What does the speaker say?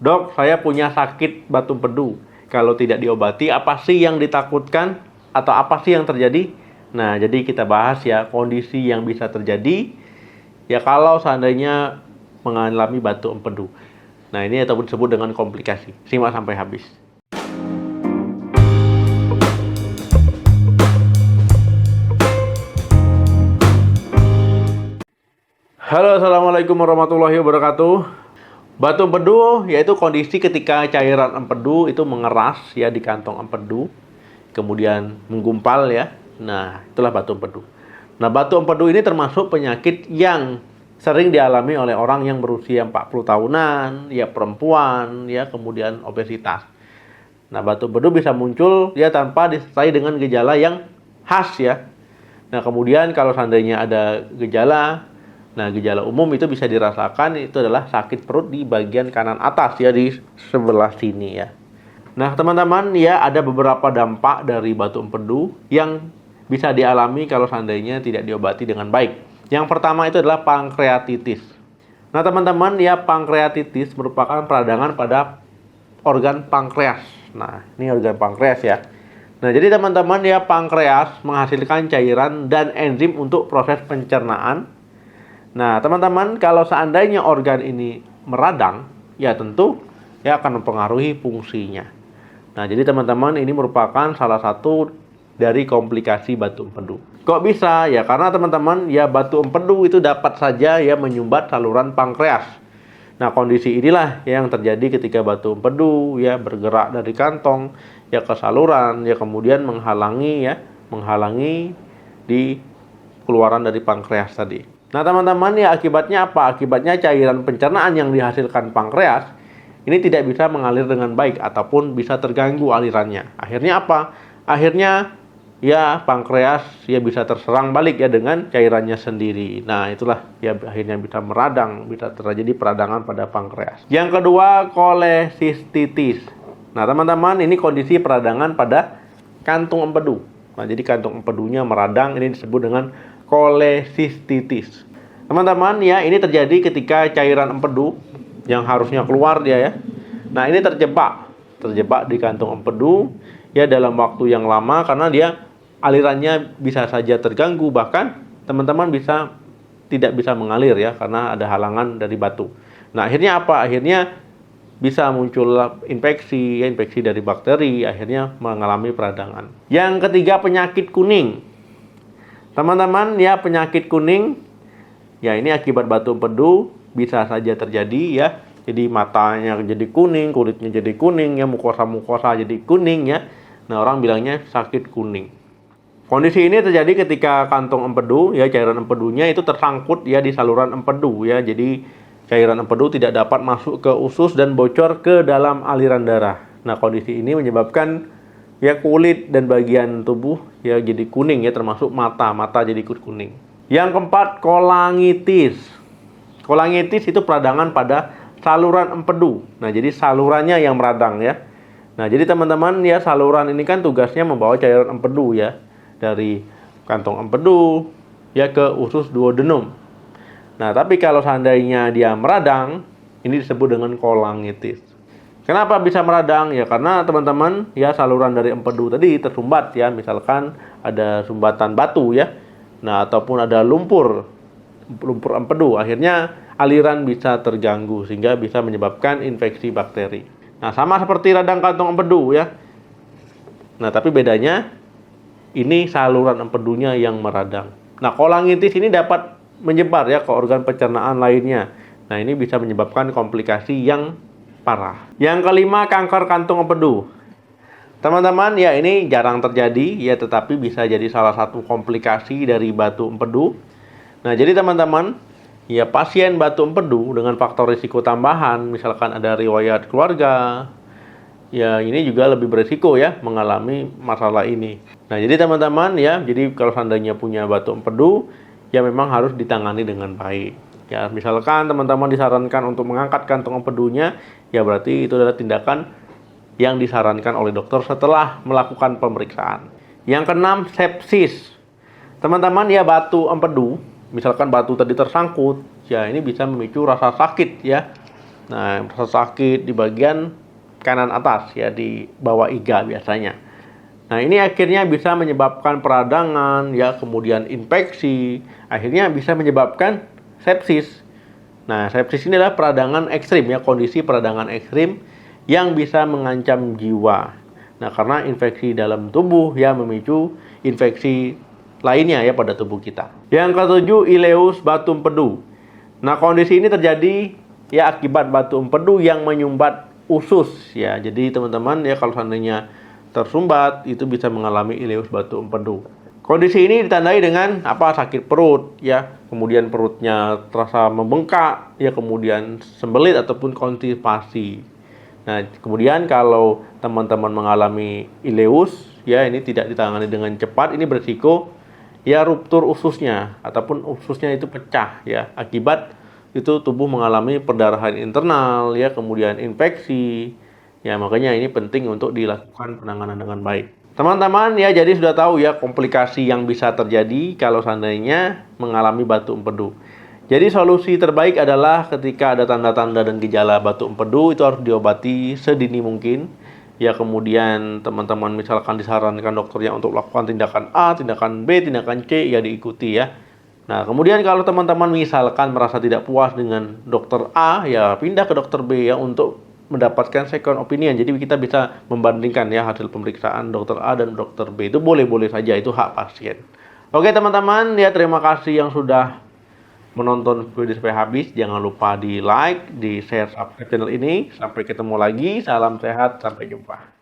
"Dok, saya punya sakit batu empedu. Kalau tidak diobati, apa sih yang ditakutkan? Atau apa sih yang terjadi?" Nah, jadi kita bahas ya kondisi yang bisa terjadi ya kalau seandainya mengalami batu empedu. Nah, ini ataupun disebut dengan komplikasi. Simak sampai habis. Halo, assalamualaikum warahmatullahi wabarakatuh. Batu empedu yaitu kondisi ketika cairan empedu itu mengeras ya di kantong empedu, kemudian menggumpal ya. Nah, itulah batu empedu. Nah, batu empedu ini termasuk penyakit yang sering dialami oleh orang yang berusia 40 tahunan, ya perempuan, ya kemudian obesitas. Nah, batu empedu bisa muncul ya tanpa disertai dengan gejala yang khas ya. Nah, kemudian kalau seandainya ada gejala, nah, gejala umum itu bisa dirasakan itu adalah sakit perut di bagian kanan atas ya, di sebelah sini ya. Nah, teman-teman ya, ada beberapa dampak dari batu empedu yang bisa dialami kalau seandainya tidak diobati dengan baik. Yang pertama itu adalah pankreatitis. Nah, teman-teman ya, pankreatitis merupakan peradangan pada organ pankreas. Nah, ini organ pankreas ya. Nah, jadi teman-teman ya, pankreas menghasilkan cairan dan enzim untuk proses pencernaan. Nah, teman-teman, kalau seandainya organ ini meradang, ya tentu ya akan mempengaruhi fungsinya. Nah, jadi teman-teman, ini merupakan salah satu dari komplikasi batu empedu. Kok bisa? Ya karena teman-teman, ya batu empedu itu dapat saja ya menyumbat saluran pankreas. Nah, kondisi inilah yang terjadi ketika batu empedu ya bergerak dari kantong ya ke saluran, ya kemudian menghalangi di keluaran dari pankreas tadi. Nah, teman-teman ya, akibatnya apa? Akibatnya cairan pencernaan yang dihasilkan pankreas ini tidak bisa mengalir dengan baik ataupun bisa terganggu alirannya. Akhirnya apa? Akhirnya ya pankreas ya bisa terserang balik ya dengan cairannya sendiri. Nah, itulah ya akhirnya bisa meradang, bisa terjadi peradangan pada pankreas. Yang kedua, kolesistitis. Nah, teman-teman, ini kondisi peradangan pada kantung empedu. Nah, jadi kantung empedunya meradang, ini disebut dengan kolesistitis. Teman-teman ya, ini terjadi ketika cairan empedu yang harusnya keluar dia ya. Nah, ini terjebak di kantung empedu ya dalam waktu yang lama karena dia alirannya bisa saja terganggu, bahkan teman-teman tidak bisa mengalir ya karena ada halangan dari batu. Nah, akhirnya apa? Akhirnya bisa muncul infeksi dari bakteri, akhirnya mengalami peradangan. Yang ketiga, penyakit kuning. Teman-teman ya, penyakit kuning ya ini akibat batu empedu bisa saja terjadi ya. Jadi matanya jadi kuning, kulitnya jadi kuning ya, mukosa jadi kuning ya. Nah, orang bilangnya sakit kuning. Kondisi ini terjadi ketika kantong empedu ya, cairan empedunya itu tersangkut ya di saluran empedu ya. Jadi cairan empedu tidak dapat masuk ke usus dan bocor ke dalam aliran darah. Nah, kondisi ini menyebabkan ya kulit dan bagian tubuh ya jadi kuning ya, termasuk mata jadi ikut kuning. Yang keempat, kolangitis. Kolangitis itu peradangan pada saluran empedu. Nah, jadi salurannya yang meradang ya. Nah, jadi teman-teman ya, saluran ini kan tugasnya membawa cairan empedu ya dari kantong empedu ya ke usus duodenum. Nah, tapi kalau seandainya dia meradang, ini disebut dengan kolangitis. Kenapa bisa meradang? Ya karena teman-teman ya saluran dari empedu tadi tersumbat ya, misalkan ada sumbatan batu ya. Nah, ataupun ada lumpur empedu, akhirnya aliran bisa terganggu sehingga bisa menyebabkan infeksi bakteri. Nah, sama seperti radang kantong empedu ya. Nah, tapi bedanya ini saluran empedunya yang meradang. Nah, kolangitis ini dapat menyebar ya ke organ pencernaan lainnya. Nah, ini bisa menyebabkan komplikasi yang parah. Yang kelima, kanker kantung empedu. Teman-teman ya, ini jarang terjadi ya, tetapi bisa jadi salah satu komplikasi dari batu empedu. Nah, jadi teman-teman ya, pasien batu empedu dengan faktor risiko tambahan, misalkan ada riwayat keluarga, ya ini juga lebih berisiko ya mengalami masalah ini. Nah, jadi teman-teman ya, jadi kalau seandainya punya batu empedu ya memang harus ditangani dengan baik. Ya, misalkan teman-teman disarankan untuk mengangkat kantong empedunya, ya berarti itu adalah tindakan yang disarankan oleh dokter setelah melakukan pemeriksaan. Yang keenam, sepsis. Teman-teman ya, batu empedu, misalkan batu tadi tersangkut, ya ini bisa memicu rasa sakit ya. Nah, merasa sakit di bagian kanan atas ya, di bawah iga biasanya. Nah, ini akhirnya bisa menyebabkan peradangan ya, kemudian infeksi, akhirnya bisa menyebabkan sepsis. Nah, sepsis ini adalah peradangan ekstrim ya, kondisi peradangan ekstrim yang bisa mengancam jiwa. Nah, karena infeksi dalam tubuh ya memicu infeksi lainnya ya pada tubuh kita. Yang ketujuh, ileus batu empedu. Nah, kondisi ini terjadi ya akibat batu empedu yang menyumbat usus ya. Jadi teman-teman ya, kalau seandainya tersumbat itu bisa mengalami ileus batu empedu. Kondisi ini ditandai dengan sakit perut ya, kemudian perutnya terasa membengkak ya, kemudian sembelit ataupun konstipasi. Nah, kemudian kalau teman-teman mengalami ileus ya, ini tidak ditangani dengan cepat, ini berisiko ya ruptur ususnya ataupun ususnya itu pecah ya, akibat itu tubuh mengalami perdarahan internal ya, kemudian infeksi ya. Makanya ini penting untuk dilakukan penanganan dengan baik. Teman-teman ya, jadi sudah tahu ya komplikasi yang bisa terjadi kalau seandainya mengalami batu empedu. Jadi solusi terbaik adalah ketika ada tanda-tanda dan gejala batu empedu itu harus diobati sedini mungkin. Ya, kemudian teman-teman misalkan disarankan dokternya untuk melakukan tindakan A, tindakan B, tindakan C, ya diikuti ya. Nah, kemudian kalau teman-teman misalkan merasa tidak puas dengan dokter A, ya pindah ke dokter B ya untuk mendapatkan second opinion. Jadi kita bisa membandingkan ya hasil pemeriksaan dokter A dan dokter B. Itu boleh-boleh saja, itu hak pasien. Oke teman-teman, ya terima kasih yang sudah menonton video sampai habis. Jangan lupa di like, di share, subscribe channel ini. Sampai ketemu lagi, salam sehat, sampai jumpa.